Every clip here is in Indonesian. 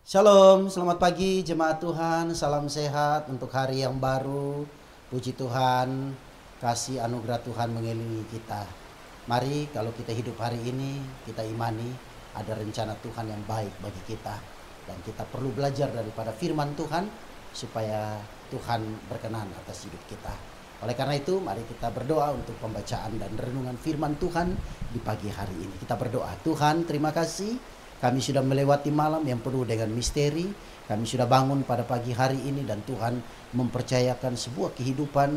Shalom, selamat pagi jemaat Tuhan, salam sehat untuk hari yang baru. Puji Tuhan, kasih anugerah Tuhan mengelilingi kita. Mari kalau kita hidup hari ini, kita imani ada rencana Tuhan yang baik bagi kita. Dan kita perlu belajar daripada firman Tuhan supaya Tuhan berkenan atas hidup kita. Oleh karena itu, mari kita berdoa untuk pembacaan dan renungan firman Tuhan di pagi hari ini. Kita berdoa, Tuhan terima kasih. Kami sudah melewati malam yang penuh dengan misteri. Kami sudah bangun pada pagi hari ini dan Tuhan mempercayakan sebuah kehidupan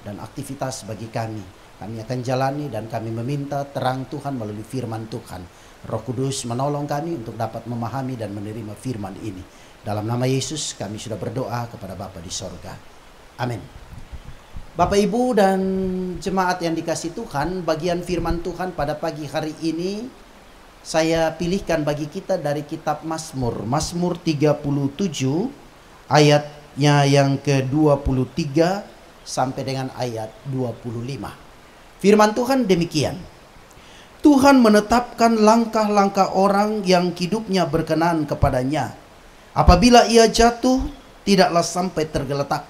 dan aktivitas bagi kami. Kami akan jalani dan kami meminta terang Tuhan melalui firman Tuhan. Roh Kudus menolong kami untuk dapat memahami dan menerima firman ini. Dalam nama Yesus kami sudah berdoa kepada Bapa di sorga. Amin. Bapak Ibu dan jemaat yang dikasihi Tuhan, bagian firman Tuhan pada pagi hari ini saya pilihkan bagi kita dari kitab Mazmur. Mazmur 37 ayatnya yang ke-23 sampai dengan ayat 25. Firman Tuhan demikian. Tuhan menetapkan langkah-langkah orang yang hidupnya berkenan kepadanya. Apabila ia jatuh, tidaklah sampai tergeletak.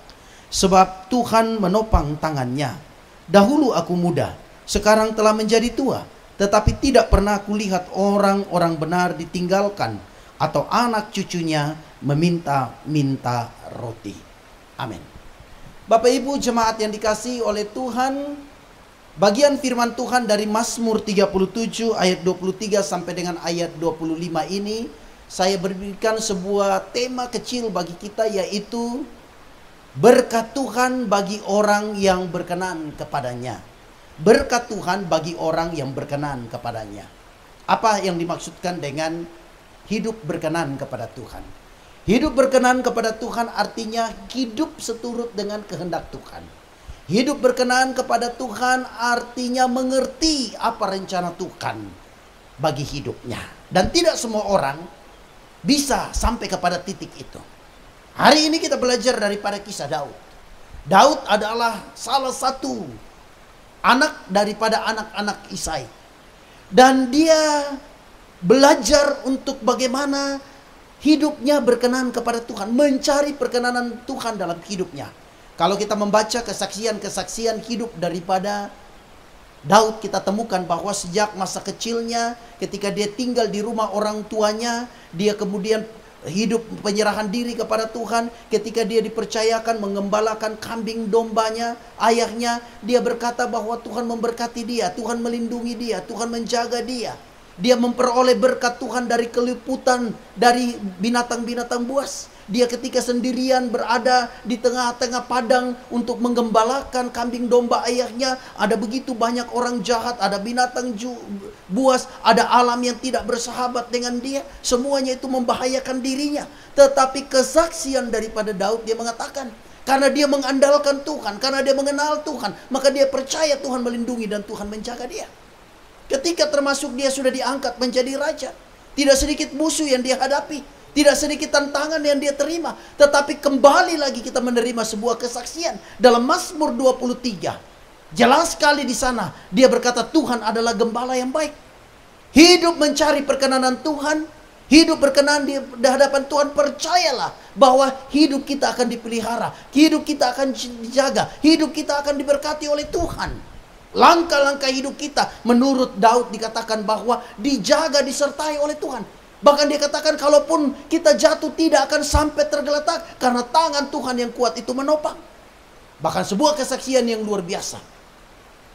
Sebab Tuhan menopang tangannya. Dahulu aku muda, sekarang telah menjadi tua. Tetapi tidak pernah kulihat orang-orang benar ditinggalkan atau anak cucunya meminta-minta roti. Amin. Bapak Ibu jemaat yang dikasihi oleh Tuhan, bagian firman Tuhan dari Mazmur 37 ayat 23 sampai dengan ayat 25 ini, saya berikan sebuah tema kecil bagi kita, yaitu berkat Tuhan bagi orang yang berkenan kepadanya. Berkat Tuhan bagi orang yang berkenan kepadanya. Apa yang dimaksudkan dengan hidup berkenan kepada Tuhan? Hidup berkenan kepada Tuhan artinya hidup seturut dengan kehendak Tuhan. Hidup berkenan kepada Tuhan artinya mengerti apa rencana Tuhan bagi hidupnya. Dan tidak semua orang bisa sampai kepada titik itu. Hari ini kita belajar daripada kisah Daud. Daud adalah salah satu anak daripada anak-anak Isai. Dan dia belajar untuk bagaimana hidupnya berkenan kepada Tuhan. Mencari perkenanan Tuhan dalam hidupnya. Kalau kita membaca kesaksian-kesaksian hidup daripada Daud, kita temukan bahwa sejak masa kecilnya, ketika dia tinggal di rumah orang tuanya, dia kemudian hidup penyerahan diri kepada Tuhan. Ketika dia dipercayakan mengembalakan kambing dombanya ayahnya, dia berkata bahwa Tuhan memberkati dia, Tuhan melindungi dia, Tuhan menjaga dia. Dia memperoleh berkat Tuhan dari keliputan dari binatang-binatang buas. Dia ketika sendirian berada di tengah-tengah padang untuk menggembalakan kambing domba ayahnya, ada begitu banyak orang jahat, ada binatang buas, ada alam yang tidak bersahabat dengan dia. Semuanya itu membahayakan dirinya. Tetapi kesaksian daripada Daud, dia mengatakan, karena dia mengandalkan Tuhan, karena dia mengenal Tuhan, maka dia percaya Tuhan melindungi dan Tuhan menjaga dia. Ketika termasuk dia sudah diangkat menjadi raja, tidak sedikit musuh yang dia hadapi, tidak sedikit tantangan yang dia terima. Tetapi kembali lagi kita menerima sebuah kesaksian dalam Mazmur 23. Jelas sekali di sana dia berkata, Tuhan adalah gembala yang baik. Hidup mencari perkenanan Tuhan, hidup berkenan di hadapan Tuhan, percayalah bahwa hidup kita akan dipelihara, hidup kita akan dijaga, hidup kita akan diberkati oleh Tuhan. Langkah-langkah hidup kita menurut Daud dikatakan bahwa dijaga, disertai oleh Tuhan. Bahkan dia katakan kalaupun kita jatuh tidak akan sampai tergeletak, karena tangan Tuhan yang kuat itu menopang. Bahkan sebuah kesaksian yang luar biasa.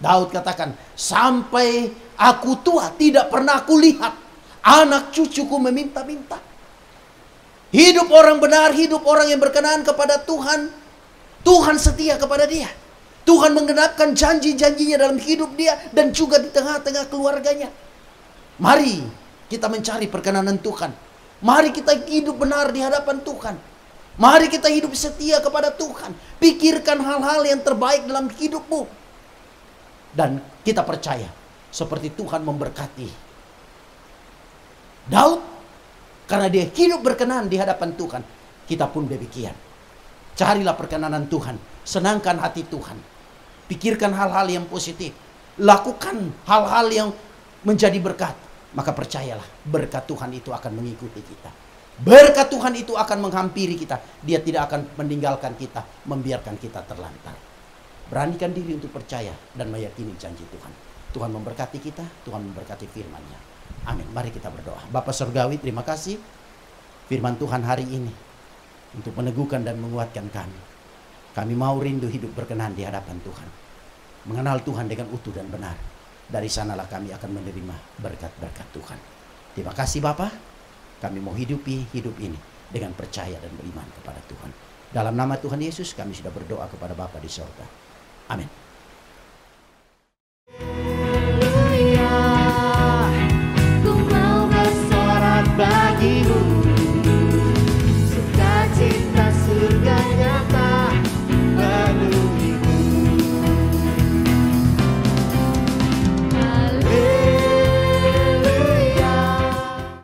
Daud katakan, sampai aku tua tidak pernah aku lihat anak cucuku meminta-minta. Hidup orang benar, hidup orang yang berkenan kepada Tuhan, Tuhan setia kepada dia. Tuhan menggenapkan janji-janjinya dalam hidup dia dan juga di tengah-tengah keluarganya. Mari kita mencari perkenanan Tuhan. Mari kita hidup benar di hadapan Tuhan. Mari kita hidup setia kepada Tuhan. Pikirkan hal-hal yang terbaik dalam hidupmu. Dan kita percaya seperti Tuhan memberkati Daud, karena dia hidup berkenan di hadapan Tuhan. Kita pun demikian. Carilah perkenanan Tuhan. Senangkan hati Tuhan. Pikirkan hal-hal yang positif. lakukan hal-hal yang menjadi berkat, maka percayalah berkat Tuhan itu akan mengikuti kita. Berkat Tuhan itu akan menghampiri kita. Dia tidak akan meninggalkan kita, membiarkan kita terlantar. Beranikan diri untuk percaya dan meyakini janji Tuhan. Tuhan memberkati kita, Tuhan memberkati firman-Nya. Amin. Mari kita berdoa. Bapa Surgawi, terima kasih firman Tuhan hari ini untuk meneguhkan dan menguatkan kami. Kami mau rindu hidup berkenan di hadapan Tuhan, mengenal Tuhan dengan utuh dan benar. Dari sanalah kami akan menerima berkat-berkat Tuhan. Terima kasih Bapa. Kami mau hidupi hidup ini dengan percaya dan beriman kepada Tuhan. Dalam nama Tuhan Yesus kami sudah berdoa kepada Bapa di surga. Amin.